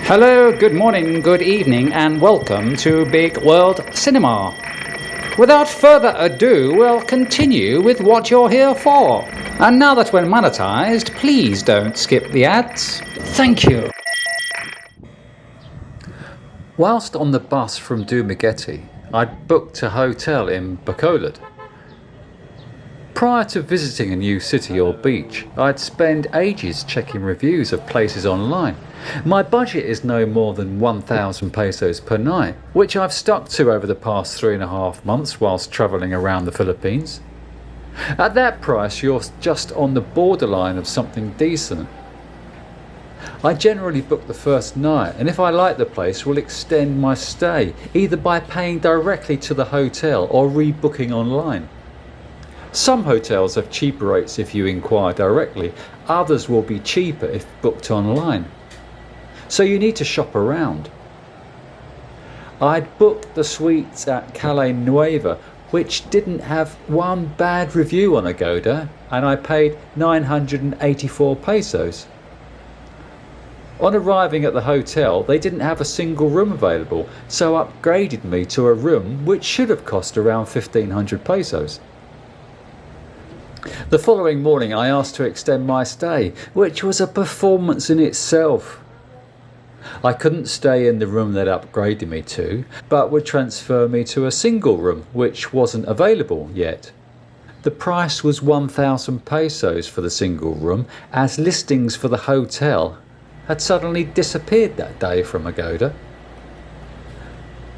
Hello, good morning, good evening, and welcome to Bigg World Cinema. Without further ado, we'll continue with what you're here for. And now that we're monetized, please don't skip the ads. Thank you. Whilst on the bus from Dumaguete, I'd booked a hotel in Bacolod. Prior to visiting a new city or beach, I'd spend ages checking reviews of places online. My budget is no more than 1,000 pesos per night, which I've stuck to over the past 3.5 months whilst travelling around the Philippines. At that price, you're just on the borderline of something decent. I generally book the first night, and if I like the place, will extend my stay, either by paying directly to the hotel or rebooking online. Some hotels have cheaper rates if you inquire directly, others will be cheaper if booked online. So you need to shop around. I'd booked the suites at Calle Nueva, which didn't have one bad review on Agoda, and I paid 984 pesos. On arriving at the hotel, they didn't have a single room available, so upgraded me to a room which should have cost around 1,500 pesos. The following morning I asked to extend my stay, which was a performance in itself. I couldn't stay in the room they'd upgraded me to, but would transfer me to a single room, which wasn't available yet. The price was 1,000 pesos for the single room, as listings for the hotel had suddenly disappeared that day from Agoda.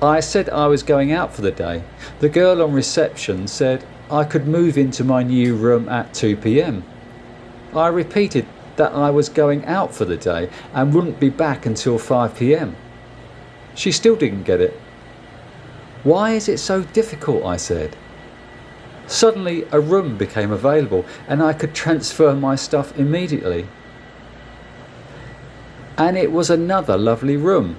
I said I was going out for the day. The girl on reception said I could move into my new room at 2 p.m. I repeated that I was going out for the day and wouldn't be back until 5 p.m. She still didn't get it. Why is it so difficult? I said. Suddenly a room became available and I could transfer my stuff immediately. And it was another lovely room.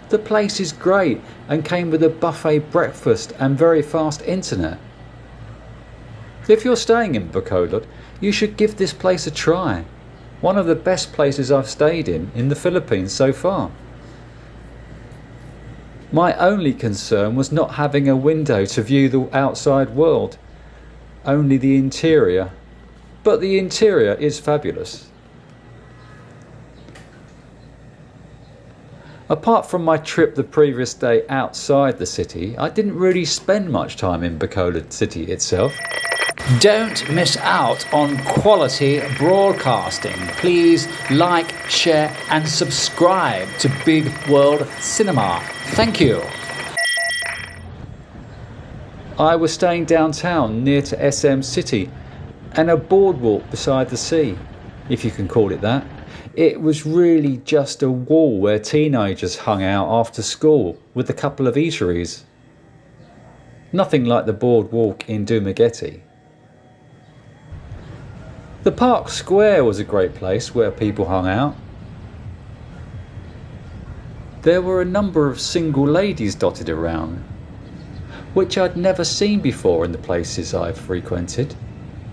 The place is great and came with a buffet breakfast and very fast internet. If you're staying in Bacolod, you should give this place a try. One of the best places I've stayed in the Philippines so far. My only concern was not having a window to view the outside world, only the interior. But the interior is fabulous. Apart from my trip the previous day outside the city, I didn't really spend much time in Bacolod city itself. Don't miss out on quality broadcasting. Please like, share and subscribe to Bigg World Cinema. Thank you. I was staying downtown near to SM City and a boardwalk beside the sea, if you can call it that. It was really just a wall where teenagers hung out after school with a couple of eateries. Nothing like the boardwalk in Dumaguete. The Park Square was a great place where people hung out. There were a number of single ladies dotted around, which I'd never seen before in the places I've frequented.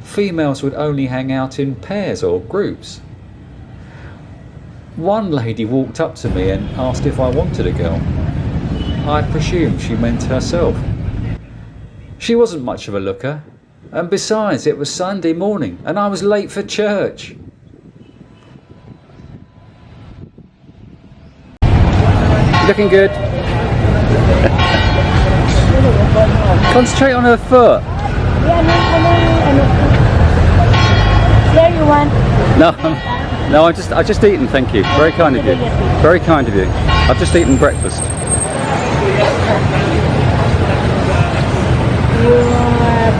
Females would only hang out in pairs or groups. One lady walked up to me and asked if I wanted a girl. I presumed she meant herself. She wasn't much of a looker. And besides, it was Sunday morning and I was late for church. Looking good. Concentrate on her foot. There you want? No, I've just eaten, thank you. Very kind of you. Very kind of you. I've just eaten breakfast.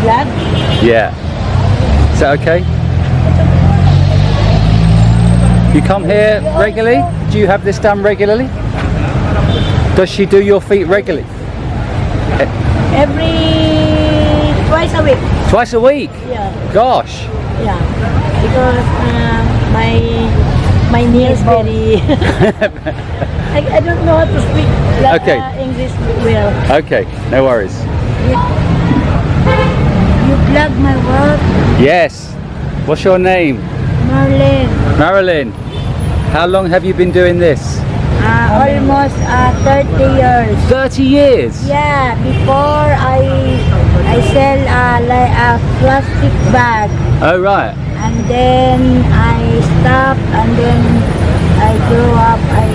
Blood? Yeah. Is that okay? You come here regularly? Do you have this done regularly? Does she do your feet regularly? Twice a week. Twice a week? Yeah. Gosh. Yeah. Because my knee is very... I don't know how to speak English well. Okay, no worries. You plug my work? Yes. What's your name? Marilyn. Marilyn. How long have you been doing this? Almost 30 years. 30 years? Yeah, before I sell like a plastic bag, Oh, right. and then I stopped, and then I grew up. I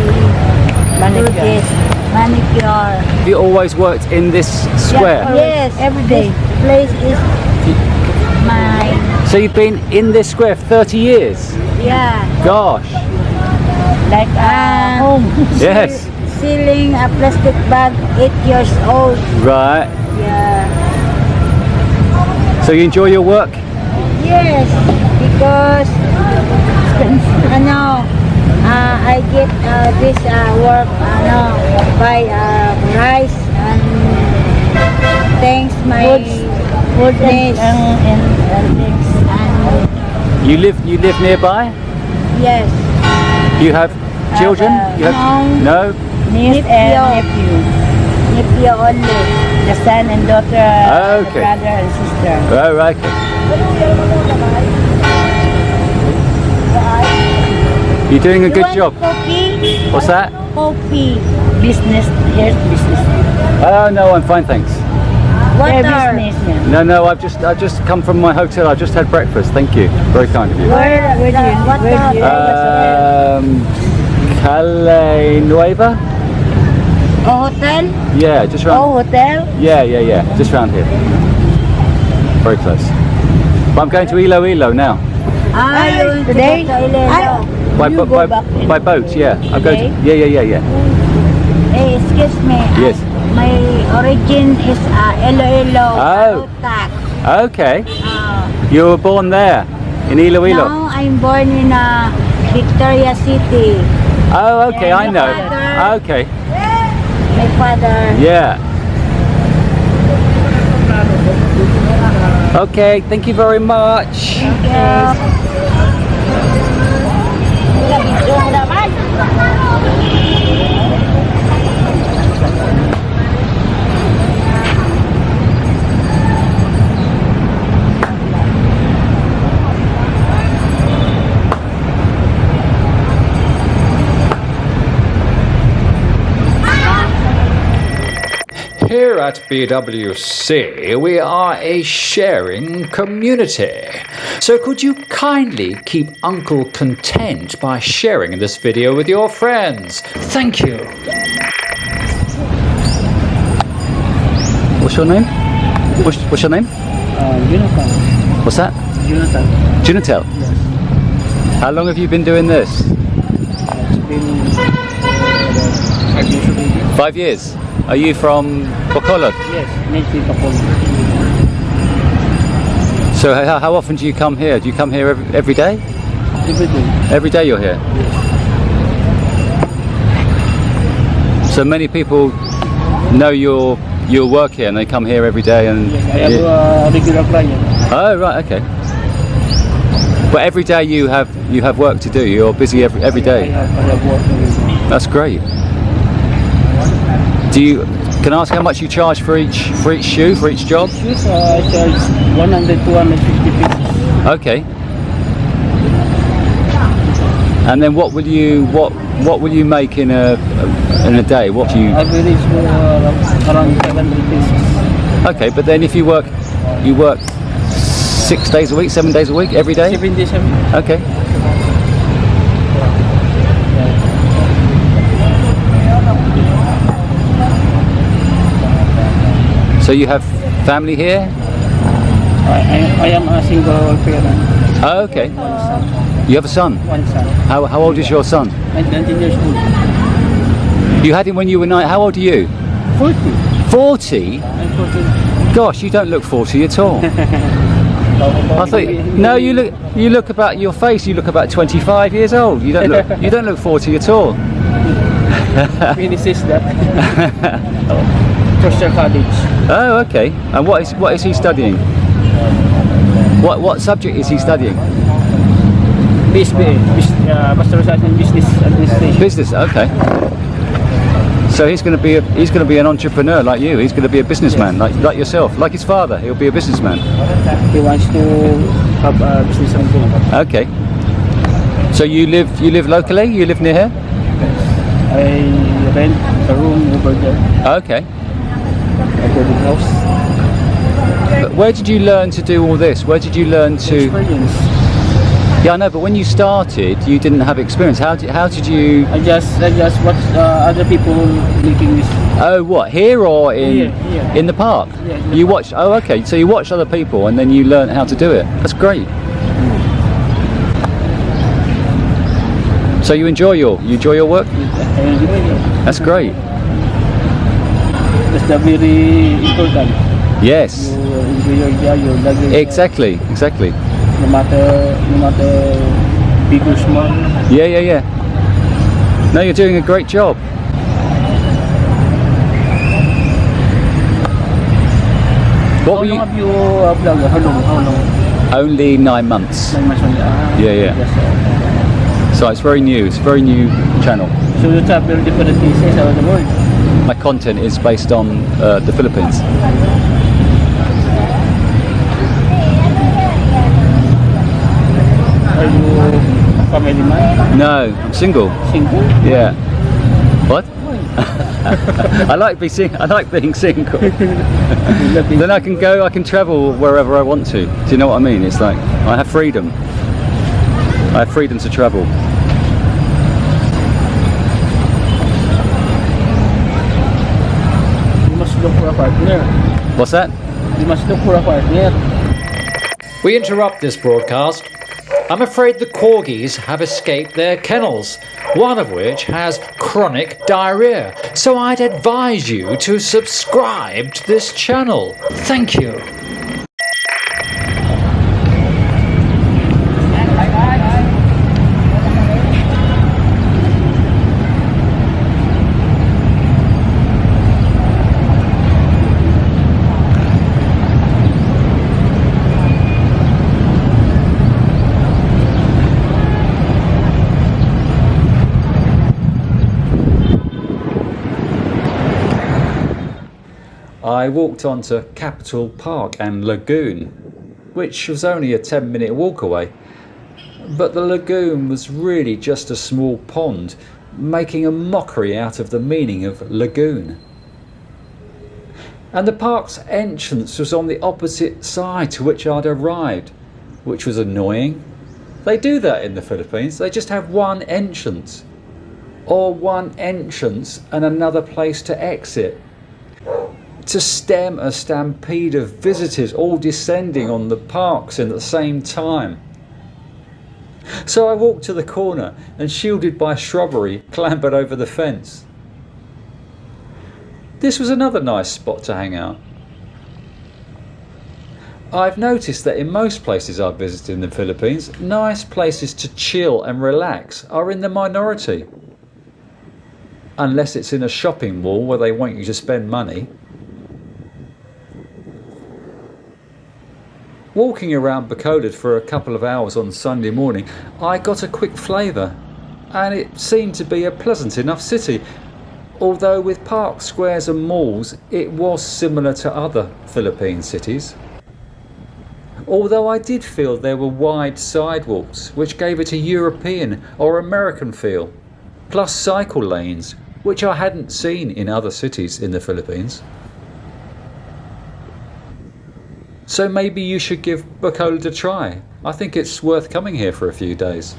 do this manicure. Have you always worked in this square? Yes, every day. This place is mine. So you've been in this square for 30 years? Yeah. Gosh. Like home. Yes. Selling a plastic bag, 8 years old. Right. Yeah. So you enjoy your work? Yes, because I get this work buy rice and things my goodness and things and You live nearby? yes. You have children? You have no? Niece and nephew only. The son and daughter, Okay. brother and sister. Oh, right. Okay. You're doing a good job. Coffee? What's that? Coffee. Business. Here's business. Oh no, I'm fine, thanks. Water. No, I've just come from my hotel. I've just had breakfast. Thank you. Very kind of you. Where do you Calle Nueva? Oh, hotel? Yeah, just round. Oh, hotel? Yeah. Just round here. Very close. But I'm going to Iloilo now. Today? By boat, yeah. I'm going to, yeah. Hey, excuse me. Yes. My origin is Iloilo. Oh. Tac. Okay. You were born there, in Iloilo? Now I'm born in Victoria City. Oh, okay, Yeah, I know. father. Okay. My father. Yeah. Okay, thank you very much. Here at BWC, we are a sharing community. So could you kindly keep Uncle content by sharing this video with your friends? Thank you. What's your name? What's your name? Jonathan. What's that? Jonathan. Junatel. Yes. How long have you been doing this? It's been 5 years already. 5 years. Are you from Bacolod? Yes, native Bacolod. So how often do you come here? Do you come here every day? Every day. Every day you're here? So many people know your work here and they come here every day and... Yes, I have a regular client. Oh, right, okay. But every day you have work to do. You're busy every day. I have work every day. That's great. Can I ask how much you charge for each shoe, for each job? Shoes, I charge 100 to 150 pesos. Okay. And then what will you make in a day? What do you? Average around 700 pesos. Okay, but then if you work 6 days a week, 7 days a week, every day? 7 days a week. Okay. So you have family here? I am a single parent. Oh, okay. You have a son? One son. How old is your son? 19 years old. You had him when you were 9. How old are you? 40. 40? I'm 40. Gosh, you don't look 40 at all. I thought no, you look about your face. You look about 25 years old. You don't look 40 at all. Finishes that. First year college. Oh, okay. And what is he studying? What subject is he studying? BSBA, Bachelor of Science in Business Administration. Business. Okay. So he's going to be an entrepreneur like you. He's going to be a businessman like yourself, like his father. He'll be a businessman. He wants to have a business on him. Okay. So you live locally? You live near here? I rent a room over there. Okay. A boarding house. But where did you learn to do all this? Where did you learn to? Experience. Yeah, I know. But when you started, you didn't have experience. How did you? I just watch other people making this. Oh, what, here or in Here. in the park? Yeah, in the You park. watched. Oh, okay. So you watched other people and then you learned how to do it. That's great. So you enjoy your work? I enjoy it. That's great. That's the very important. Yes. You enjoy your job, your luggage. Exactly. No matter big or small. Yeah. No, you're doing a great job. What How were long you? have you vlogged? How long? Only 9 months. 9 months only. Yeah. Yes, So it's very new. It's a very new channel. so you travel different places around the world. My content is based on the Philippines. Are you family man? No, I'm single. Single? Yeah. What? I like being single. Then I can travel wherever I want to. Do you know what I mean? It's like I have freedom. I have freedom to travel. You must look for a partner. What's that? You must look for a partner. We interrupt this broadcast. I'm afraid the corgis have escaped their kennels, one of which has chronic diarrhea. So I'd advise you to subscribe to this channel. Thank you. I walked onto Capitol Park and Lagoon, which was only a 10-minute walk away. But the lagoon was really just a small pond, making a mockery out of the meaning of lagoon. And the park's entrance was on the opposite side to which I'd arrived, which was annoying. They do that in the Philippines. They just have one entrance, or one entrance and another place to exit, to stem a stampede of visitors all descending on the parks at the same time. So I walked to the corner and, shielded by shrubbery, clambered over the fence. This was another nice spot to hang out. I've noticed that in most places I've visited in the Philippines, nice places to chill and relax are in the minority. Unless it's in a shopping mall where they want you to spend money. Walking around Bacolod for a couple of hours on Sunday morning, I got a quick flavour, and it seemed to be a pleasant enough city. Although with parks, squares and malls, it was similar to other Philippine cities. Although I did feel there were wide sidewalks, which gave it a European or American feel, plus cycle lanes, which I hadn't seen in other cities in the Philippines. So maybe you should give Bacolod a try. I think it's worth coming here for a few days.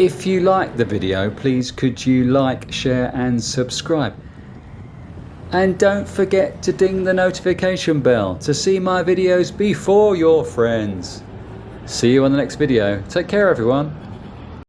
If you like the video, please could you like, share and subscribe. And don't forget to ding the notification bell to see my videos before your friends. See you on the next video. Take care everyone.